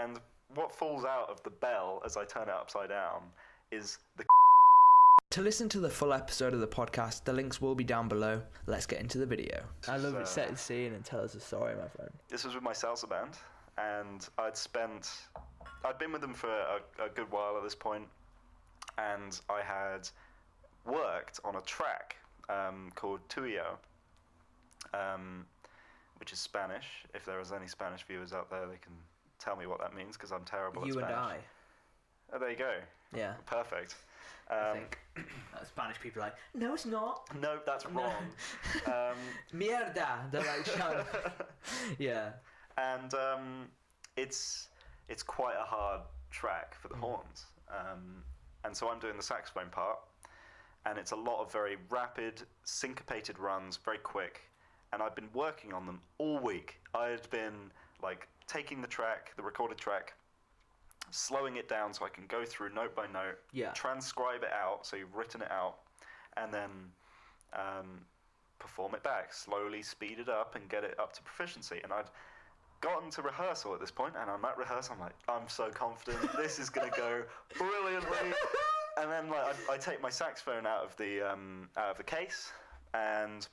And what falls out of the bell as I turn it upside down is the... To listen to the full episode of the podcast, the links will be down below. Let's get into the video. I love it. Set the scene and tell us a story, my friend. This was with my salsa band, and I'd been with them for a good while at this point, and I had worked on a track called Tuyo, which is Spanish. If there is any Spanish viewers out there, they can tell me what that means, because I'm terrible at Spanish. You and I. Oh, there you go. Yeah. Perfect. I think Spanish people are like, no, it's not. No, that's wrong. Mierda. They're like, shut Yeah. And it's quite a hard track for the horns. And so I'm doing the saxophone part, and it's a lot of very rapid, syncopated runs, very quick. And I've been working on them all week. I had been like taking the track, the recorded track, slowing it down so I can go through note by note, transcribe it out, so you've written it out, and then perform it back, slowly speed it up and get it up to proficiency. And I'd gotten to rehearsal at this point, and I'm at rehearsal, I'm like, I'm so confident, this is going to go brilliantly. And then like I take my saxophone out of the case, and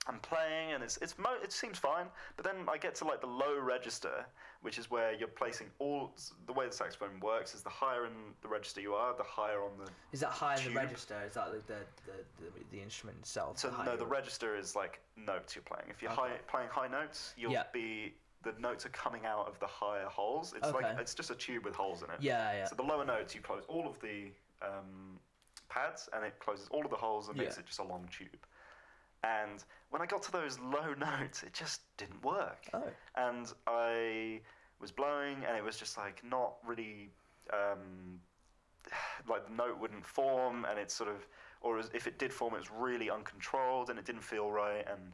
I'm playing, and it seems fine, but then I get to like the low register, which is where you're placing the way the saxophone works is the higher in the register you are, the higher on the Is that higher tube. The register? Is that the instrument itself? So no, the register is like notes you're playing. If you're playing high notes, the notes are coming out of the higher holes. It's like it's just a tube with holes in it. Yeah. So the lower notes, you close all of the pads, and it closes all of the holes and makes it just a long tube. And when I got to those low notes, it just didn't work. Oh. And I was blowing, and it was just like not really, like the note wouldn't form, and it's sort of, or if it did form, it was really uncontrolled, and it didn't feel right, and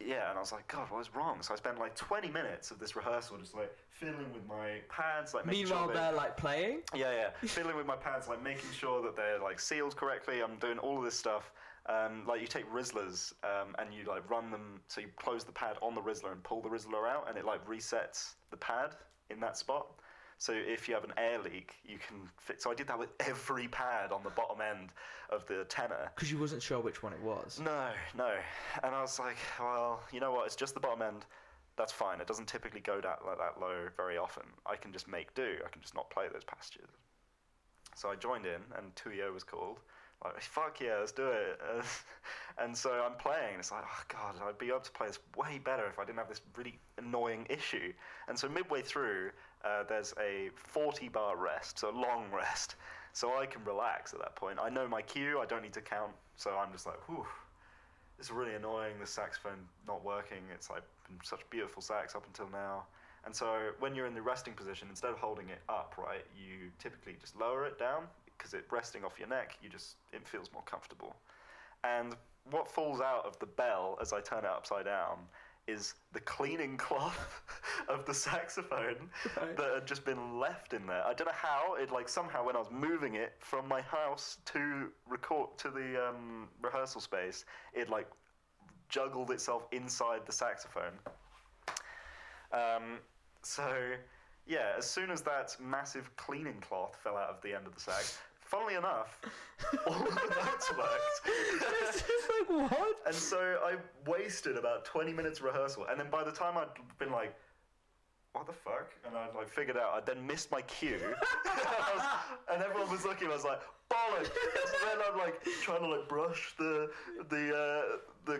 and I was like, God, what was wrong? So I spent like 20 minutes of this rehearsal just like fiddling with my pads, like making Meanwhile, sure they're like playing? Yeah, fiddling with my pads, like making sure that they're like sealed correctly. I'm doing all of this stuff. Like you take Rizzlers and you like run them, so you close the pad on the Rizzler and pull the Rizzler out, and it like resets the pad in that spot. So if you have an air leak, you can fit. So I did that with every pad on the bottom end of the tenor. Because you wasn't sure which one it was. No. And I was like, well, you know what? It's just the bottom end. That's fine. It doesn't typically go that low very often. I can just make do. I can just not play those passages. So I joined in, and Tuyo was called. Like, fuck yeah, let's do it. And so I'm playing, and it's like, oh God, I'd be able to play this way better if I didn't have this really annoying issue. And so midway through, there's a 40-bar rest, so a long rest. So I can relax at that point. I know my cue, I don't need to count, so I'm just like, whew, this is really annoying, the saxophone not working. It's like been such beautiful sax up until now. And so when you're in the resting position, instead of holding it up, right, you typically just lower it down, because it resting off your neck, it feels more comfortable. And what falls out of the bell as I turn it upside down is the cleaning cloth of the saxophone that had just been left in there. I don't know how, it like somehow when I was moving it from my house to the rehearsal space, it like juggled itself inside the saxophone. As soon as that massive cleaning cloth fell out of the end of the sax, funnily enough, all of the notes worked. It's just like, what? And so I wasted about 20 minutes rehearsal, and then by the time I'd been like, what the fuck? And I'd like figured out, I then missed my cue, and everyone was looking, I was like, bollocks! So then I'm like trying to like brush the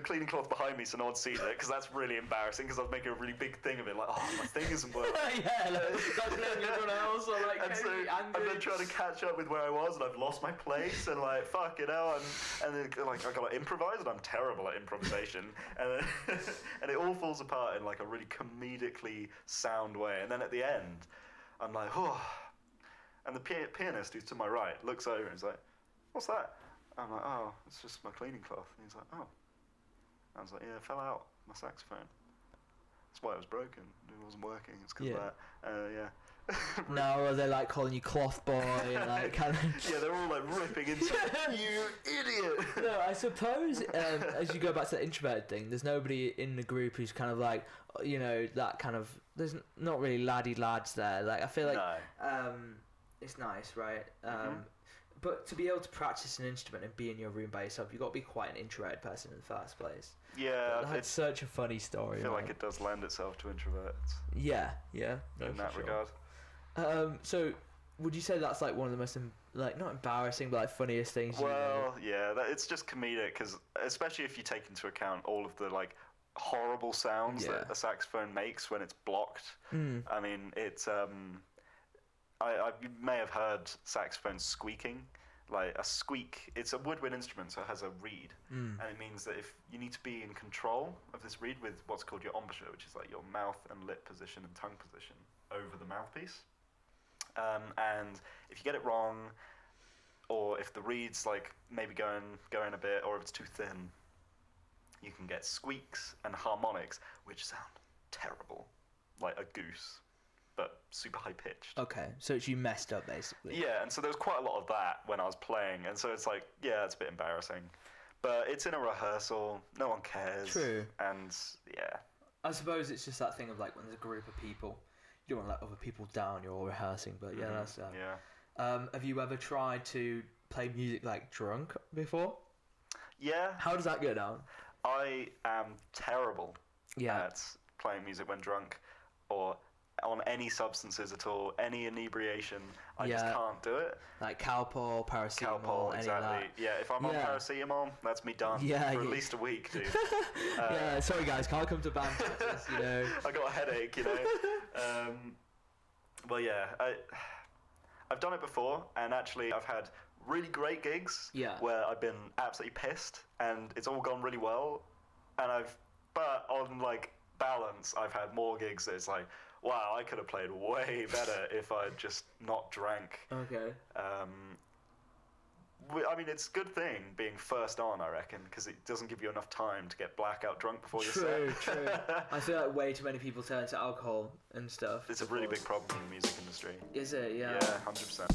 cleaning cloth behind me so no one sees it, because that's really embarrassing, because I was making a really big thing of it, like, oh, my thing isn't working. Like letting everyone else, or like, and so I'm then trying to catch up with where I was, and I've lost my place, and like, fuck it out, and then like I gotta improvise, and I'm terrible at improvisation, and then and it all falls apart in like a really comedically sound way, and then at the end, I'm like, oh, and the pianist who's to my right looks over and he's like, what's that? I'm like, oh, it's just my cleaning cloth. And he's like, oh. I was like, yeah, it fell out, my saxophone. That's why it was broken. It wasn't working. It's because of that. No, are they like calling you cloth boy and like kind of? Yeah, they're all like ripping into you idiot. No, I suppose as you go back to the introverted thing, there's nobody in the group who's kind of like, you know, that kind of. There's not really laddie lads there. Like I feel like it's nice, right? But to be able to practice an instrument and be in your room by yourself, you've got to be quite an introverted person in the first place. Yeah, that's such a funny story. I feel like it does lend itself to introverts. Yeah, no, in that sure. regard. So would you say that's like one of the most like not embarrassing but like funniest things? Well, yeah, it's just comedic because especially if you take into account all of the like horrible sounds that a saxophone makes when it's blocked. I mean, it's you may have heard saxophones squeaking. Like a squeak, it's a woodwind instrument, so it has a reed, and it means that if you need to be in control of this reed with what's called your embouchure, which is like your mouth and lip position and tongue position over the mouthpiece, and if you get it wrong, or if the reed's like maybe going a bit, or if it's too thin, you can get squeaks and harmonics, which sound terrible, like a goose. But super high pitched. Okay, so you messed up basically. Yeah, and so there was quite a lot of that when I was playing, and so it's like, yeah, it's a bit embarrassing. But it's in a rehearsal, no one cares. True. And yeah. I suppose it's just that thing of like when there's a group of people, you don't want to let other people down, you're all rehearsing, but yeah, that's... have you ever tried to play music like drunk before? Yeah. How does that go down? I am terrible at playing music when drunk, or on any substances at all, any inebriation. I just can't do it. Like Calpol, paracetamol, Calpol, any exactly. of that. Yeah, if I'm on paracetamol, that's me done for at least a week, dude. Sorry guys, can't come to band practice, you know. I got a headache, you know. Well, yeah, I've done it before, and actually I've had really great gigs where I've been absolutely pissed, and it's all gone really well, and but on like balance, I've had more gigs that it's like, wow, I could have played way better if I'd just not drank. Okay. I mean, it's a good thing being first on, I reckon, because it doesn't give you enough time to get blackout drunk before your set. True. I feel like way too many people turn to alcohol and stuff. It's a really big problem in the music industry. Is it? Yeah. Yeah, 100%.